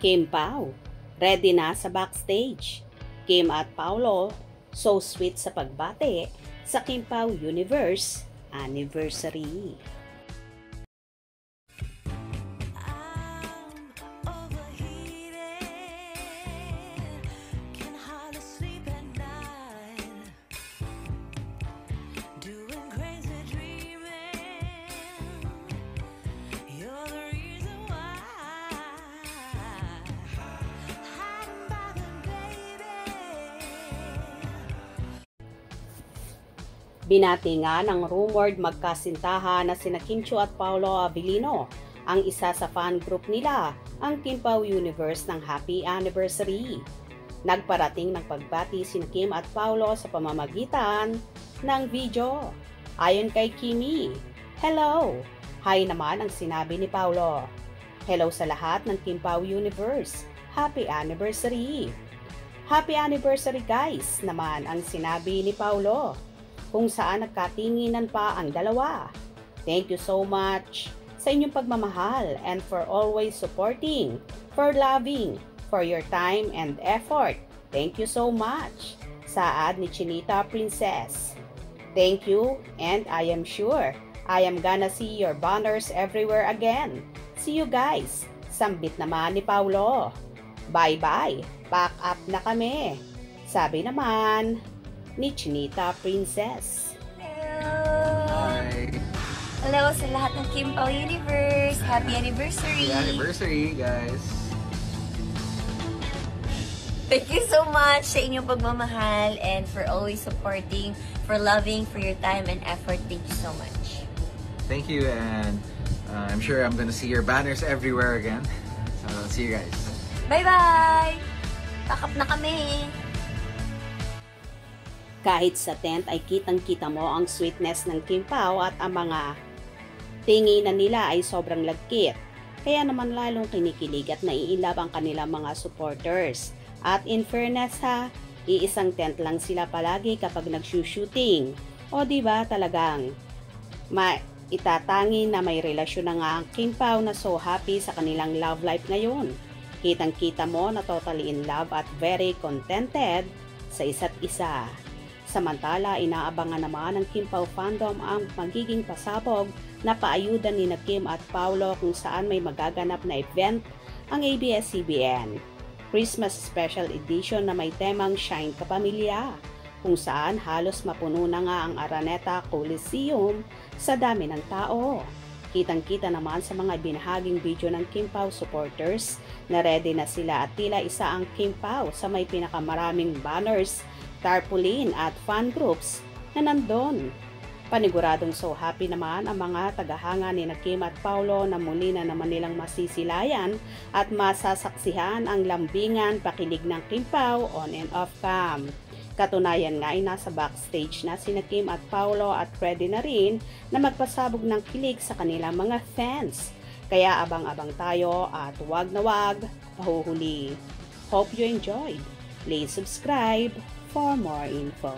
Kim Pao, ready na sa backstage. Kim at Paolo, so sweet sa pagbate sa Kim Pao Universe Anniversary. Binati nga ng rumored magkasintahan na sina Kim Chiu at Paolo Abilino, ang isa sa fan group nila, ang Kim Pao Universe ng Happy Anniversary. Nagparating ng pagbati sina Kim at Paolo sa pamamagitan ng video. Ayon kay Kimi, hello! Hi naman ang sinabi ni Paolo. Hello sa lahat ng Kim Pao Universe. Happy Anniversary! Happy Anniversary guys naman ang sinabi ni Paolo, kung saan nagkatinginan pa ang dalawa. Thank you so much sa inyong pagmamahal and for always supporting, for loving, for your time and effort. Thank you so much. Saad ni Chinita Princess. Thank you and I am sure I am gonna see your banners everywhere again. See you guys. Sambit naman ni Paolo. Bye-bye. Pack up na kami. Sabi naman ni Chinita Princess. Hello! Hi! Hello sa lahat ng Kim Pao Universe! Happy anniversary! Happy anniversary, guys! Thank you so much sa inyong pagmamahal and for always supporting, for loving, for your time and effort. Thank you so much. Thank you, and I'm sure I'm gonna see your banners everywhere again. So, see you guys. Bye-bye! Pack up na kami! Kahit sa tent ay kitang-kita mo ang sweetness ng Kim Pao at ang mga tinginan nila ay sobrang lagkit. Kaya naman lalong kinikilig at naiilab ang kanilang mga supporters. At in fairness ha, iisang tent lang sila palagi kapag nag-shooting. O diba talagang itatangi na may relasyon na nga ang Kim Pao na so happy sa kanilang love life ngayon. Kitang-kita mo na totally in love at very contented sa isa't isa. Samantala, inaabangan naman ng Kim Pao fandom ang magiging pasabog na paayuda ni Kim at Paolo kung saan may magaganap na event ang ABS-CBN. Christmas Special Edition na may temang Shine Kapamilya, kung saan halos mapuno na nga ang Araneta Coliseum sa dami ng tao. Kitang-kita naman sa mga binahaging video ng Kim Pao supporters na ready na sila at tila isa ang Kim Pao sa may pinakamaraming banners, tarpaulin at fan groups na nandun. Paniguradong so happy naman ang mga tagahanga ni Kim at Paolo na muli na naman nilang masisilayan at masasaksihan ang lambingan pakilig ng Kim Pao on and off cam. Katunayan nga ay nasa backstage na sina Kim at Paolo at ready na rin na magpasabog ng kilig sa kanilang mga fans. Kaya abang-abang tayo at wag na wag pahuhuli. Hope you enjoyed. Please subscribe for more info.